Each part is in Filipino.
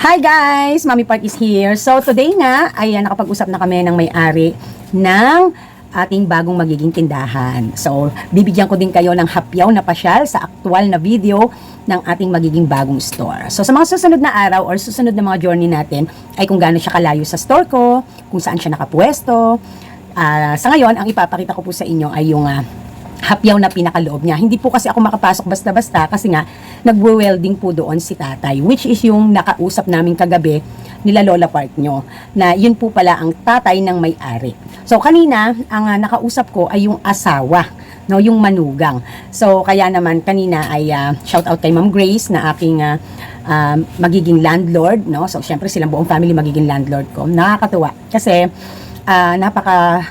Hi guys! Mami Park is here. So today nga, ay nakapag-usap na kami ng may-ari ng ating bagong magiging tindahan. So bibigyan ko din kayo ng hapyaw na pasyal sa aktual na video ng ating magiging bagong store. So sa mga susunod na araw or susunod na mga journey natin ay kung gaano siya kalayo sa store ko, kung saan siya nakapwesto. Sa ngayon, ang ipapakita ko po sa inyo ay yung hapyaw na pinakaloob niya. Hindi po kasi ako makapasok basta-basta kasi nga nagwe-welding po doon si tatay, which is yung nakausap namin kagabi nila Lola Park nyo, na yun po pala ang tatay ng may-ari. So kanina, ang nakausap ko ay yung asawa, no, yung manugang. So kaya naman kanina ay shout out kay Ma'am Grace na aking magiging landlord, no. So syempre silang buong family magiging landlord ko. Nakakatuwa kasi napaka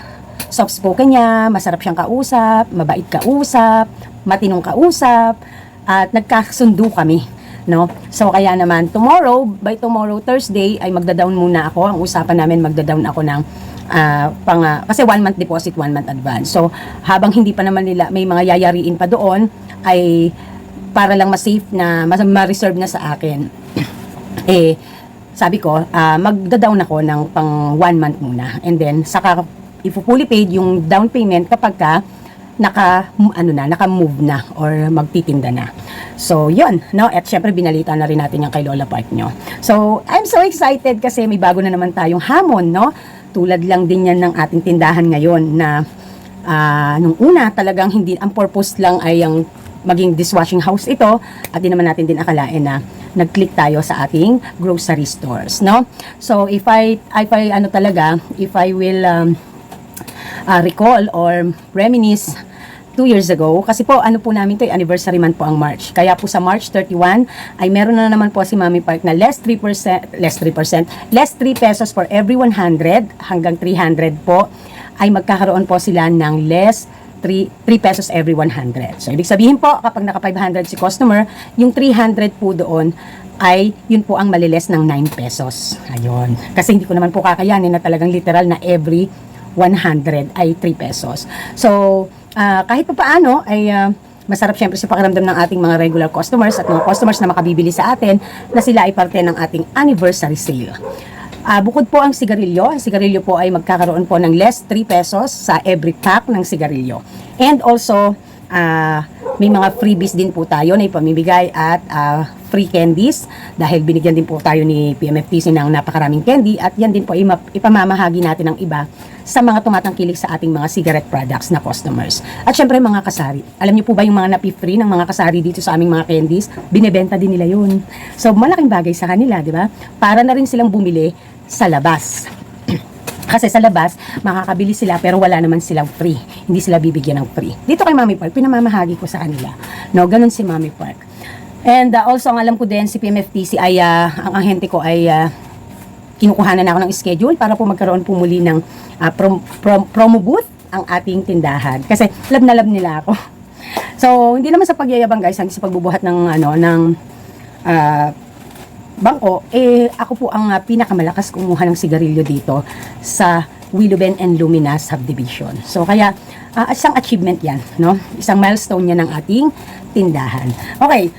soft spoken niya, masarap siyang kausap, mabait kausap, matinong kausap, at nagkasundo kami, no? So kaya naman by tomorrow Thursday ay magda-down muna ako. Ang usapan namin, magda-down ako ng kasi 1 month deposit, 1 month advance. So habang hindi pa naman nila may mga yayariin pa doon, ay para lang ma-safe na ma-reserve na sa akin. Sabi ko, magda-down ako ng pang 1 month muna, and then saka fully paid yung down payment kapag ka naka-move na or magtitinda na. So, yun, no? At syempre, binalita na rin natin yung kay Lola Park nyo. So, I'm so excited kasi may bago na naman tayong hamon, no? Tulad lang din yan ng ating tindahan ngayon na nung una talagang hindi, ang purpose lang ay yung maging dishwashing house ito, at di naman natin din akalain na nag-click tayo sa ating grocery stores, no? So, if I will recall or reminisce 2 years ago, kasi po namin to, anniversary month po ang March. Kaya po sa March 31 ay meron na naman po si Mami Park na less 3 pesos for every 100 hanggang 300 po, ay magkakaroon po sila ng less 3 pesos every 100. So ibig sabihin po, kapag naka 500 si customer, yung 300 po doon ay yun po ang maliles ng 9 pesos. Ayun. Kasi hindi ko naman po kakayanin na talagang literal na every 100 ay 3 pesos. So, kahit pa paano ay masarap syempre sa pakiramdam ng ating mga regular customers at mga customers na makabibili sa atin na sila ay parte ng ating anniversary sale. Bukod po ang sigarilyo po ay magkakaroon po ng less 3 pesos sa every pack ng sigarilyo. And also, may mga freebies din po tayo na ipamimigay at free candies dahil binigyan din po tayo ni PMFTC ng napakaraming candy, at yan din po ipamamahagi natin ng iba sa mga tumatangkilik sa ating mga cigarette products na customers. At syempre mga kasari. Alam niyo po ba yung mga napi-free ng mga kasari dito sa aming mga candies? Binebenta din nila yun. So malaking bagay sa kanila, di ba? Para na rin silang bumili sa labas. Kasi sa labas, makakabili sila pero wala naman silang free. Hindi sila bibigyan ng free. Dito kay Mami Park, pinamamahagi ko sa kanila. No, ganun si Mami Park. And also, ang alam ko din, si PMFTC ay, ang ahente ko ay kinukuhanan na ako ng schedule para po magkaroon po muli ng promo booth ang ating tindahan. Kasi love na love nila ako. So, hindi naman sa pagyayabang guys, hindi sa pagbubuhat ng bangko, ako po ang pinakamalakas kumuha ng sigarilyo dito sa Willow Bend and Lumina Subdivision. So, kaya, isang achievement yan, no? Isang milestone yan ng ating tindahan. Okay,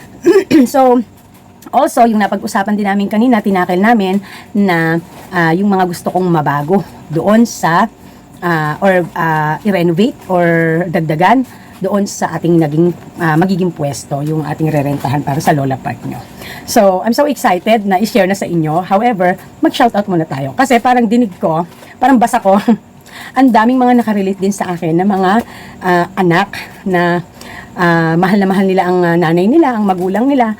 so, also, yung napag-usapan din namin kanina, tinakil namin na yung mga gusto kong mabago doon sa, i-renovate or dagdagan doon sa ating magiging pwesto, yung ating rerentahan para sa Lola Park nyo. So, I'm so excited na i-share na sa inyo. However, mag-shoutout muna tayo. Kasi parang dinig ko, parang basa ko, ang daming mga nakarelate din sa akin na mga anak na mahal na mahal nila ang nanay nila, ang magulang nila.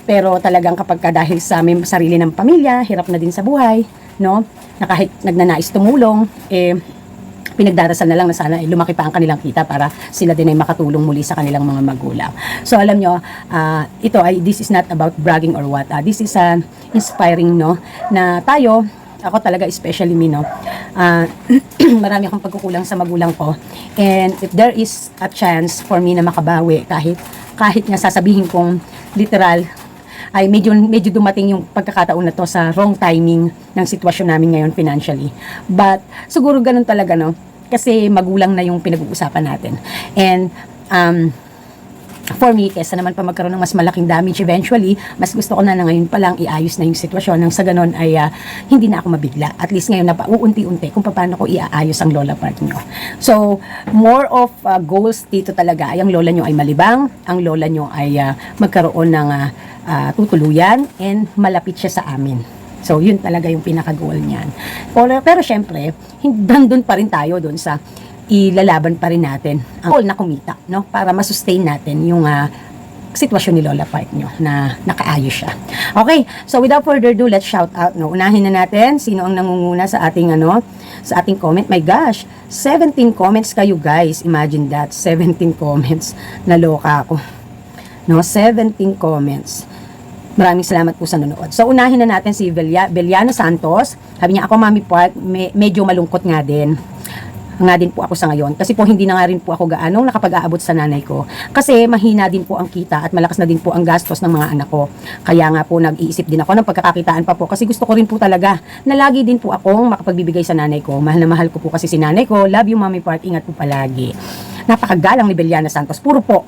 Pero talagang kapag dahil sa may sarili ng pamilya, hirap na din sa buhay, no? Na kahit nagnanais tumulong, pinagdarasal na lang na sana lumaki pa ang kanilang kita para sila din ay makatulong muli sa kanilang mga magulang. So alam nyo, this is not about bragging or what. This is inspiring, no? Na tayo, ako talaga especially me, no? Marami akong pagkukulang sa magulang ko. And if there is a chance for me na makabawi, kahit nga sasabihin kong literal, ay medyo dumating yung pagkakataon na to sa wrong timing ng sitwasyon namin ngayon financially. But siguro ganun talaga, no? Kasi magulang na yung pinag-uusapan natin. And for me, kesa naman pa magkaroon ng mas malaking damage eventually, mas gusto ko na ngayon pa lang iayos na yung sitwasyon nang sa ganun ay hindi na ako mabigla. At least ngayon na uunti-unti kung paano ko iaayos ang lola part nyo. So, more of goals dito talaga ay ang lola nyo ay malibang, ang lola nyo ay magkaroon ng tutuluyan, and malapit siya sa amin. So, yun talaga yung pinaka-goal niyan. Pero syempre, nandun pa rin tayo dun sa ilalaban pa rin natin ang goal na kumita, no? Para masustain natin yung sitwasyon ni Lola Part nyo na nakaayos siya. Okay, so without further ado, let's shout out, no? Unahin na natin sino ang nangunguna sa ating sa ating comment. My gosh, 17 comments kayo, guys. Imagine that, 17 comments. Naloka ako. No, 17 comments. Maraming salamat po sa nanonood. So, unahin na natin si Beliano Santos. Sabi niya, ako, Mami Part, medyo malungkot nga din po ako sa ngayon. Kasi po, hindi na nga rin po ako gaanong nakapag-aabot sa nanay ko. Kasi mahina din po ang kita at malakas na din po ang gastos ng mga anak ko. Kaya nga po, nag-iisip din ako ng pagkakakitaan pa po. Kasi gusto ko rin po talaga na lagi din po akong makapagbibigay sa nanay ko. Mahal na mahal ko po kasi si nanay ko. Love you, Mami Part. Ingat po palagi. Napakagalang ni Beliana Santos. Puro po.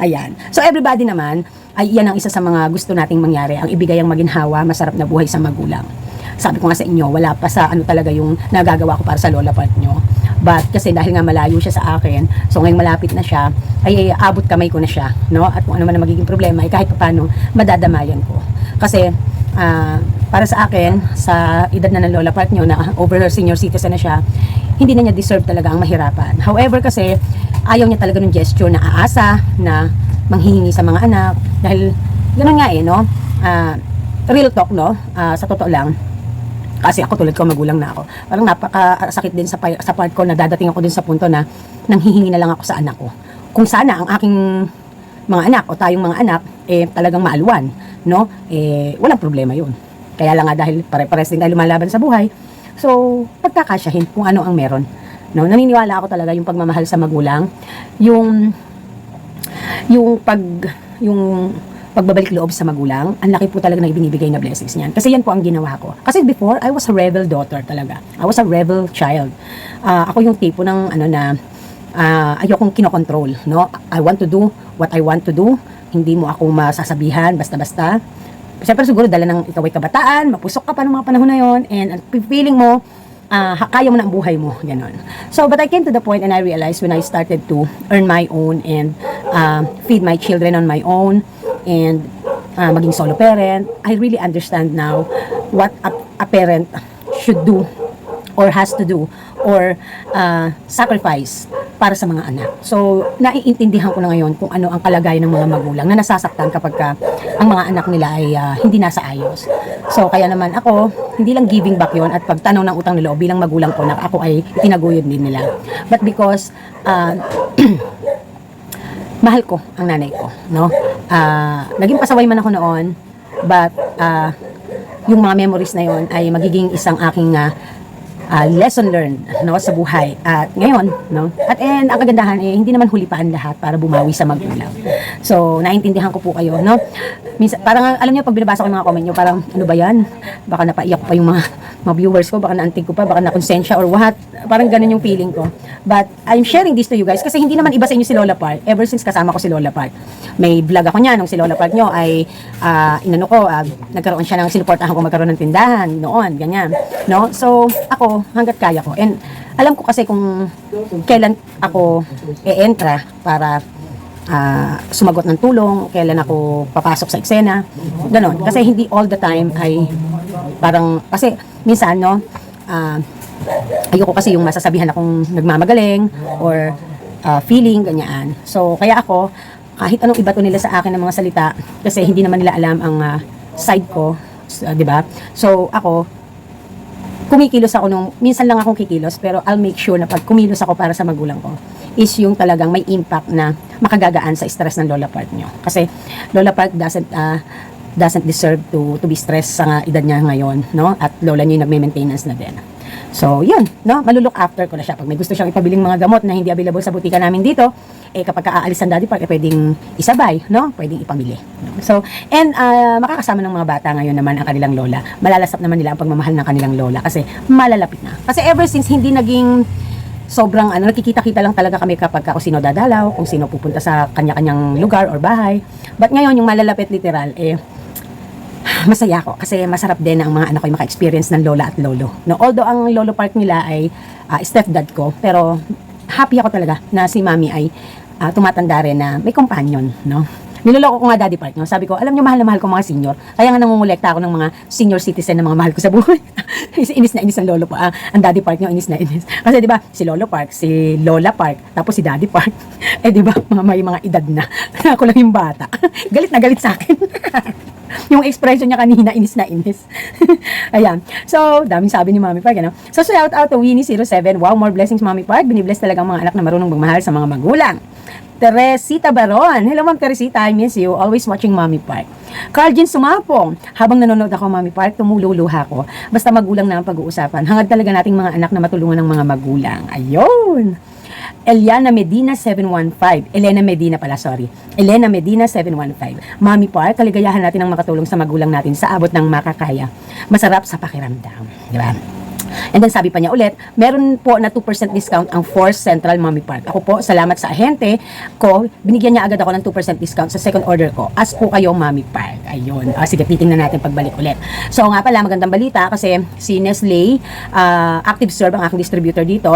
Ayan. So, everybody naman, ay iyan ang isa sa mga gusto nating mangyari. Ang ibigay ang maginhawa, masarap na buhay sa magulang. Sabi ko nga sa inyo, wala pa sa talaga yung nagagawa ko para sa lola part nyo. But kasi dahil nga malayo siya sa akin, so ngayong malapit na siya, ay abot kamay ko na siya, no? At kung ano man ang magiging problema, ay kahit paano madadamayan ko. Kasi para sa akin, sa edad na ng lola part nyo, na over senior citizen na siya, hindi na niya deserve talaga ang mahirapan. However kasi, ayaw niya talaga ng gesture na aasa, na manghihingi sa mga anak. Dahil, gano'n nga no? Real talk, no? Sa totoo lang, kasi ako tulad ko, magulang na ako. Parang napakasakit din sa part ko na dadating ako din sa punto na nanghihingi na lang ako sa anak ko. Kung sana ang aking mga anak o tayong mga anak talagang maalwan, no? Walang problema yun. Kaya lang nga dahil pare-pares din tayo lumalaban sa buhay. So, pagkakasyahin kung ano ang meron. No? Naniniwala ako talaga yung pagmamahal sa magulang, yung pagbabalik loob sa magulang, ang laki po talaga na ibinibigay na blessings niyan. Kasi yan po ang ginawa ko. Kasi before, I was a rebel daughter talaga. I was a rebel child. Ako yung tipo ng ayokong kinokontrol, no? I want to do what I want to do. Hindi mo ako masasabihan basta-basta. Siyempre siguro dala ng ikaw ay kabataan, mapusok ka pa ng mga panahon na yon, and feeling mo kaya mo na ang buhay mo, ganon. So, but I came to the point and I realized when I started to earn my own and feed my children on my own, and maging solo parent, I really understand now what a parent should do or has to do or sacrifice para sa mga anak. So, naiintindihan ko na ngayon kung ano ang kalagayan ng mga magulang na nasasaktan kapag ang mga anak nila ay hindi nasa ayos. So, kaya naman ako, hindi lang giving back yon at pagtanaw ng utang nila o bilang magulang ko na ako ay itinaguyod din nila. But because mahal ko ang nanay ko, no? Naging pasaway man ako noon, but yung mga memories na yon ay magiging isang aking lesson learned, no, sa buhay. At ngayon, no? At ang kagandahan hindi naman huli pa ang lahat para bumawi sa magulang. So, naintindihan ko po kayo, no? Minsan, parang alam niyo pag binabasa ko yung mga comment niyo, parang ano ba 'yan? Baka napaiyak pa yung mga viewers ko, baka naantig ko pa, baka nakonsensya or what. Parang ganun yung feeling ko. But I'm sharing this to you guys kasi hindi naman iba sa inyo si Lola Part. Ever since kasama ko si Lola Part. May vlog ako niya nung si Lola Part nyo ay nagkaroon siya ng sinuportahan ko magkaroon ng tindahan noon, ganyan. No? So, ako, hanggat kaya ko. And alam ko kasi kung kailan ako e-entra para sumagot ng tulong, kailan ako papasok sa eksena, ganon. Kasi hindi all the time ay parang, kasi minsan, no, ayoko kasi yung masasabihan akong nagmamagaling or feeling, ganyan. So, kaya ako, kahit anong ibato nila sa akin ng mga salita, kasi hindi naman nila alam ang side ko, di ba? So, ako, kumikilos ako minsan lang akong kikilos, pero I'll make sure na pag kumilos ako para sa magulang ko, is yung talagang may impact na makagagaan sa stress ng Lola Part nyo. Kasi, Lola Part doesn't deserve to be stressed sa edad niya ngayon, no? At lola niya yung nagme-maintenance na din. So, yun, no? Malulook after ko na siya. Pag may gusto siyang ipabiling mga gamot na hindi available sa butika namin dito, kapag aalis ang Daddy Park, pwedeng isabay, no? Pwedeng ipamili. No? So, and makakasama ng mga bata ngayon naman ang kanilang lola. Malalasap naman nila ang pagmamahal ng kanilang lola kasi malalapit na. Kasi ever since hindi naging sobrang nakikita-kita lang talaga kami kapag kung sino dadalaw, kung sino pupunta sa kanya-kanyang lugar or bahay. But ngayon, yung malalapit literal, masaya ako kasi masarap din ang mga anak ko yung maka-experience ng lola at lolo. No, although ang lolo park nila ay stepdad ko, pero happy ako talaga na si mami ay tumatanda rin na may companion, no? Niloloko ko nga daddy park, no? Sabi ko, alam niyo mahal na mahal ko mga senior. Kaya nga nangungulekta ako ng mga senior citizen na mga mahal ko sa buhay. Inis na inis ang lolo pa. Ang daddy park niyo, inis na inis. Kasi di ba, si lolo park, si lola park, tapos si daddy park. Di ba, may mga edad na. Ako lang yung bata. Galit na galit sa akin. Yung expression niya kanina, inis na inis. Ayan. So, daming sabi ni Mami Park, ano? So, shout out to Winnie07. Wow, more blessings, Mami Park. Binibless talaga ang mga anak na marunong magmahal sa mga magulang. Teresita Baron. Hello, Ma'am Teresita. I miss you. Always watching Mami Park. Carl Jean Sumapong. Habang nanonood ako, Mami Park, tumululuha ko. Basta magulang na ang pag-uusapan. Hangad talaga nating mga anak na matulungan ng mga magulang. Ayun. Eliana Medina 715. Elena Medina pala, sorry. Elena Medina 715. Mami Park, kaligayahan natin ang makatulong sa magulang natin sa abot ng makakaya. Masarap sa pakiramdam. Di ba? And then sabi pa niya ulit, meron po na 2% discount ang Force Central Mami Park. Ako po, salamat sa ahente ko, binigyan niya agad ako ng 2% discount sa second order ko. As po kayo Mami Park. Ayun. Sige, titingnan natin pagbalik ulit. So nga pala, magandang balita kasi si Nestle, Active Serve ang aking distributor dito,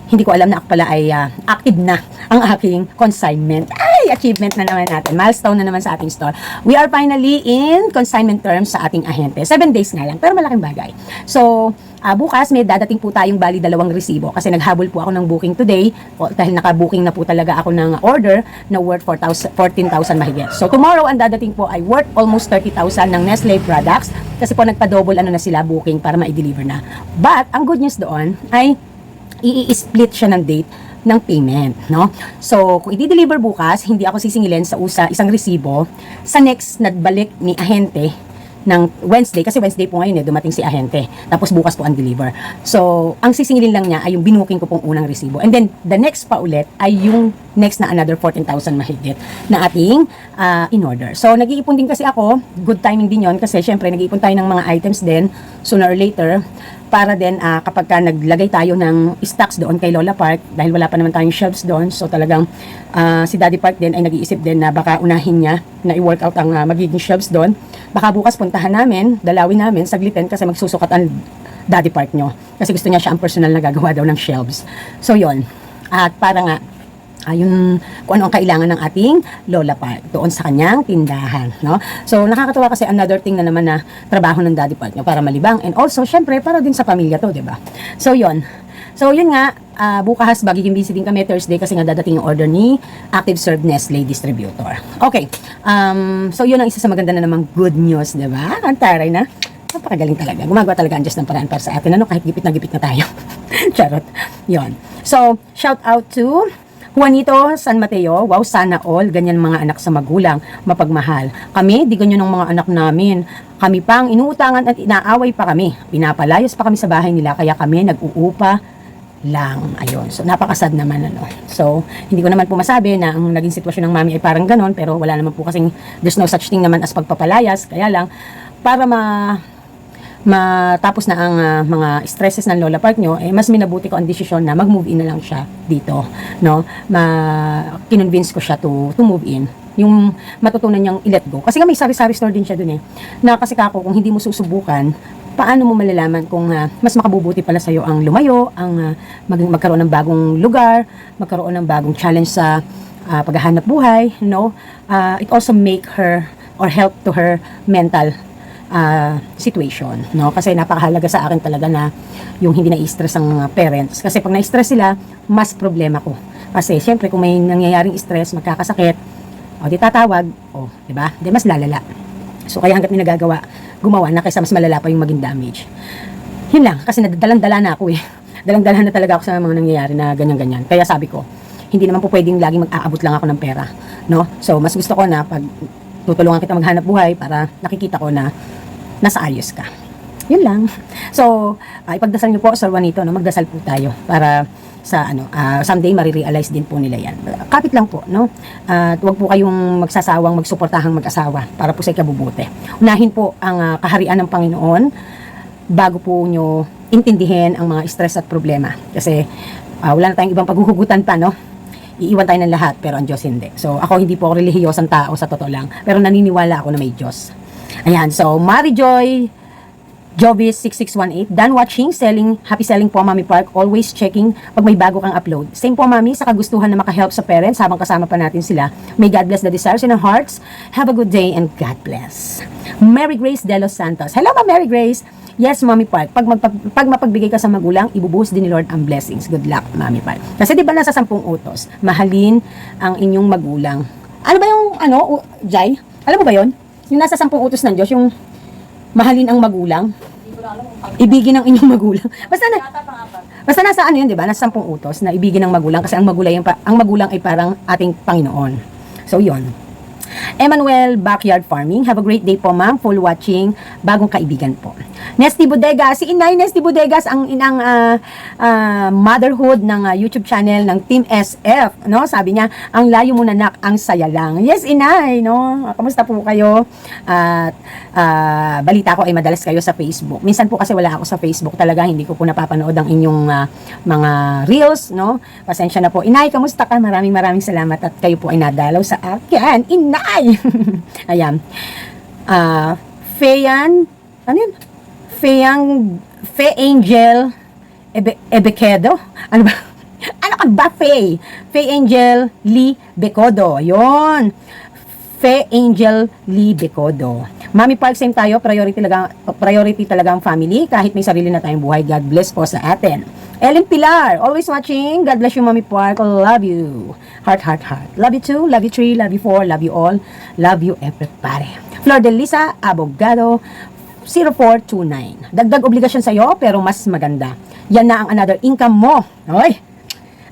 hindi ko alam na ako pala ay active na ang aking consignment. Ay, achievement na naman natin. Milestone na naman sa ating store. We are finally in consignment terms sa ating ahente. 7 days nga lang, pero malaking bagay. So, bukas may dadating po tayong bali 2 resibo kasi naghabol po ako ng booking today dahil naka-booking na po talaga ako ng order na worth 14,000 mahigit. So, tomorrow ang dadating po ay worth almost 30,000 ng Nestle products kasi po nagpa-double na sila booking para ma-deliver na. But, ang good news doon ay i-split siya ng date ng payment, no? So, kung i-deliver bukas, hindi ako sisingilin sa isang resibo sa next nagbalik ni ahente ng Wednesday, kasi Wednesday po ngayon dumating si ahente, tapos bukas po ang deliver. So, ang sisingilin lang niya ay yung binuking ko pong unang resibo. And then, the next pa ulit ay yung next na another 14,000 mahigit na ating in-order. So, nag-iipon din kasi ako, good timing din yon kasi syempre, nag-iipon tayo ng mga items din, sooner or later, para din kapag ka naglagay tayo ng stocks doon kay Lola Park, dahil wala pa naman tayong shelves doon, so talagang si Daddy Park din ay nag-iisip din na baka unahin niya na i-work out ang magiging shelves doon. Baka bukas puntahan namin, dalawin namin, saglitin kasi magsusukat ang Daddy Park nyo. Kasi gusto niya siya ang personal na gagawa daw ng shelves. So yon. At para nga, yung kung ano ang kailangan ng ating Lola Park doon sa kanyang tindahan, no? So, nakakatuwa kasi another thing na naman na trabaho ng Daddy Park nyo para malibang and also, syempre, para din sa pamilya to, diba? So, yun. So, yun nga, bukas, magiging busy din kami Thursday kasi nga dadating yung order ni Active Serve Nestle Distributor. Okay. So, yun ang isa sa maganda na namang good news, diba? Ang taray na. Napakagaling talaga. Gumagawa talaga ang Diyos ng paraan para sa atin. Ano, kahit gipit na tayo. Charot. Yun. So, shout out to Juanito San Mateo. Wow, sana all ganyan mga anak sa magulang, mapagmahal. Kami, di ganyan ng mga anak namin. Kami pang inuutangan at inaaway pa kami. Pinapalayas pa kami sa bahay nila, kaya kami nag-uupa lang. Ayun. So, napakasad naman, ano. So, hindi ko naman po masabi na ang naging sitwasyon ng mami ay parang ganon, pero wala naman po kasing there's no such thing naman as pagpapalayas. Kaya lang, para matapos na ang mga stresses ng Lola Park nyo, mas minabuti ko ang desisyon na mag-move in na lang siya dito, no? Kinonvince ko siya to move in. Yung matutunan niyang i-let go. Kasi nga may sari-sari store din siya dun na kasi kako, kung hindi mo susubukan, paano mo malalaman kung mas makabubuti pala sa'yo ang lumayo, ang magkaroon ng bagong lugar, magkaroon ng bagong challenge sa paghahanap buhay, no? It also make her or help to her mental situation, no? Kasi napakahalaga sa akin talaga na yung hindi na-stress ang parents. Kasi pag na-stress sila, mas problema ko. Kasi syempre kung may nangyayaring stress, magkakasakit, di tatawag, di ba? Di mas lalala. So kaya hangga't may nagagawa, gumawa na kaysa mas malala pa yung maging damage. Yun lang, kasi dalang-dala na ako Dalang-dala na talaga ako sa mga nangyayari na ganyan-ganyan. Kaya sabi ko, hindi naman po pwedeng laging mag-aabot lang ako ng pera, no? So mas gusto ko na pag tutulungan kita maghanap buhay para nakikita ko na nasa ayos ka. Yun lang. So, ipagdasal niyo po, Sir Juanito, no? Magdasal po tayo para sa someday marirealize din po nila yan. Kapit lang po, no? At huwag po kayong magsasawang magsuportahang mag-asawa para po sa ikabubuti. Unahin po ang kaharian ng Panginoon bago po nyo intindihin ang mga stress at problema. Kasi Wala na tayong ibang paghuhugutan pa, no? Iiwan tayo ng lahat, pero ang Diyos hindi. So, ako hindi po ako relihiyosang tao sa totoo lang. Pero naniniwala ako na may Diyos. Ayan, so, Marijoy Jovis 6618, done watching, happy selling po, Mami Park, always checking pag may bago kang upload. Same po, Mami, sa kagustuhan na makahelp sa parents habang kasama pa natin sila. May God bless the desires in our hearts. Have a good day and God bless. Mary Grace De Los Santos. Hello, Mary Grace. Yes, Mami Park, pag mapagbigay ka sa magulang, ibubuhos din ni Lord ang blessings. Good luck, Mami Park. Kasi di ba nasa 10 utos, mahalin ang inyong magulang. Ano ba yung, Jai? Alam mo ba yon? Yung nasa 10 utos ng Diyos, yung mahalin ang magulang, ibigin ang inyong magulang. Basta nasa ano yun, di ba? Nasa 10 utos na ibigin ang magulang kasi ang magulang ay parang ating Panginoon. So, yon. Emmanuel Backyard Farming. Have a great day po, ma'am. Full watching. Bagong kaibigan po. Nesty Bodegas. Si Inay Nesty Bodegas, ang inang motherhood ng YouTube channel ng Team SF. No? Sabi niya, ang layo mo na nak, ang saya lang. Yes, Inay. No? Kamusta po kayo? At balita ko ay madalas kayo sa Facebook. Minsan po kasi wala ako sa Facebook. Talaga hindi ko po napapanood ang inyong mga reels. No? Pasensya na po. Inay, kamusta ka? Maraming salamat at kayo po ay nadalaw sa akin. Inay! Ayan. Feyan, ano yun? Fe Angel Ebequedo? Ano ba? Ano ka ba, Fe? Fe Angel Lee Becodo. Yun. Fe Angel Lee Becodo. Mami Park, same tayo. Priority talaga ang family. Kahit may sarili na tayong buhay, God bless po sa atin. Ellen Pilar, always watching. God bless you, Mami Park. Love you. Heart. Love you too. Love you 3. Love you 4. Love you all. Love you everybody. Flor de Lisa, Abogado, 0429. Dagdag obligasyon sa'yo, pero mas maganda. Yan na ang another income mo. Oy!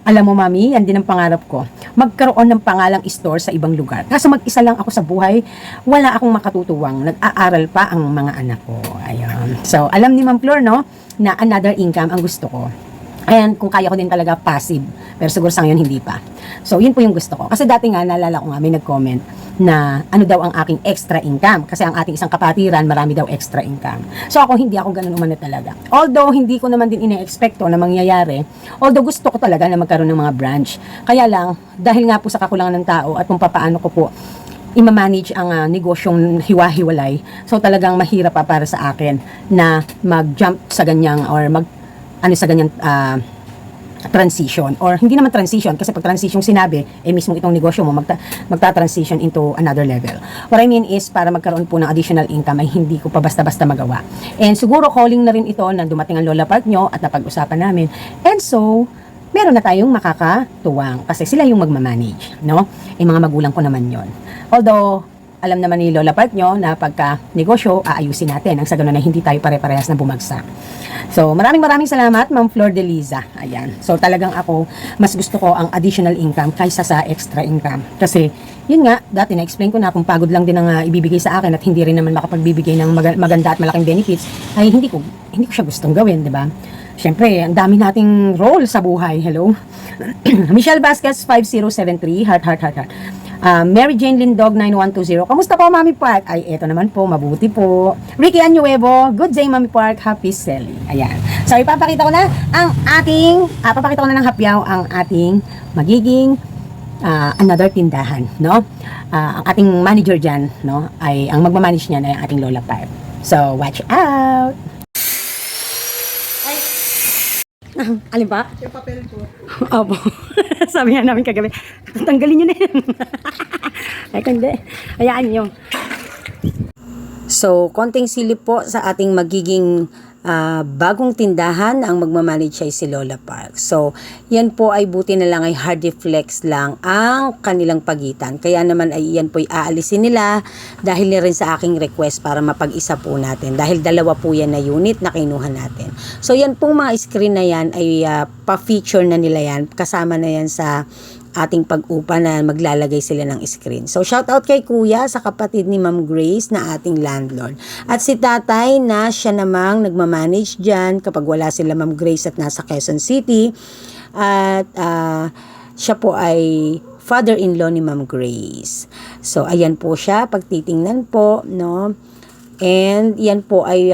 Alam mo, Mami, yan din ang pangarap ko. Magkaroon ng pangalang store sa ibang lugar. Kaso mag-isa lang ako sa buhay, wala akong makatutuwang. Nag-aaral pa ang mga anak ko. Ayan. So, alam ni Ma'am Flor, no, na another income ang gusto ko. Ayan, kung kaya ko din talaga passive. Pero siguro sa ngayon, hindi pa. So, yun po yung gusto ko. Kasi dati nga, naalala ko nga, may nag-comment na ano daw ang aking extra income. Kasi ang ating isang kapatiran, marami daw extra income. So, hindi ako ganun umano talaga. Although, hindi ko naman din ine-expecto na mangyayari. Although, gusto ko talaga na magkaroon ng mga branch. Kaya lang, dahil nga po sa kakulangan ng tao at kung papaano ko po i-manage ang negosyong hiwa-hiwalay. So, talagang mahirap pa para sa akin na mag-jump sa ganyang or sa ganyang transition, or hindi naman transition kasi pag transition sinabi, mismo itong negosyo mo magta-transition into another level. What I mean is, para magkaroon po ng additional income ay hindi ko pa basta-basta magawa. And siguro calling na rin ito na dumating ang Lola Park nyo at napag-usapan namin. And so, meron na tayong makakatuwang kasi sila yung magmamanage, no? Mga magulang ko naman yon. Although, alam naman ni Lola Park nyo na pagka negosyo, aayusin natin. Ang sa ganun na hindi tayo pare-parehas na bumagsak. So, maraming salamat, Ma'am Flor de Liza. Ayan. So, talagang ako, mas gusto ko ang additional income kaysa sa extra income. Kasi, yun nga, dati na-explain ko na kung pagod lang din ang ibibigay sa akin at hindi rin naman makapagbibigay ng maganda at malaking benefits, ay hindi ko siya gustong gawin, di ba? Siyempre, ang dami nating role sa buhay. Hello? Michelle Vasquez 5073, heart. Mary Jane Lindog 9120. Kamusta po, Mami Park? Ay, eto naman po, mabuti po. Ricky Anuevo, good day, Mami Park. Happy selling. Ayan. So, papakita ko na ng hapyaw ang ating magiging another tindahan, no? Ang ating manager dyan, no, ay ang magmamanage niyan ay ang ating Lola Park. So, watch out. Alin ba? Yung papel ko. Opo. Sabi nga namin kagabi, tanggalin nyo na yan. Ay, hindi. Hayaan nyo. So, konting silip po sa ating magiging bagong tindahan. Ang magmamanage ay si Lola Park. So, yan po ay buti na lang ay hard flex lang ang kanilang pagitan. Kaya naman ay yan po ay aalisin nila dahil na rin sa aking request para mapag-isa po natin. Dahil dalawa po yan na unit na kinuha natin. So, yan pong mga screen na yan ay pa-feature na nila yan. Kasama na yan sa ating pag-upa na maglalagay sila ng screen. So, shout out kay Kuya sa kapatid ni Ma'am Grace na ating landlord. At si Tatay na siya namang nagmamanage dyan kapag wala sila Ma'am Grace at nasa Quezon City. At siya po ay father-in-law ni Ma'am Grace. So, ayan po siya. Pagtitingnan po, no? And yan po ay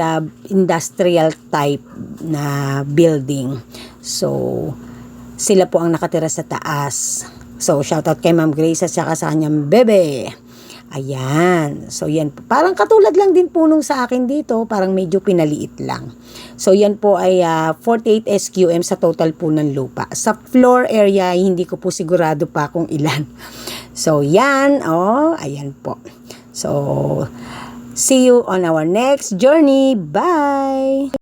industrial type na building. So, sila po ang nakatira sa taas. So, shoutout kay Ma'am Grace at saka sa kanyang bebe. Ayan. So, yan. Parang katulad lang din po nung sa akin dito. Parang medyo pinaliit lang. So, yan po ay 48 SQM sa total po ng lupa. Sa floor area, hindi ko po sigurado pa kung ilan. So, yan. Oh, ayan po. So, see you on our next journey. Bye!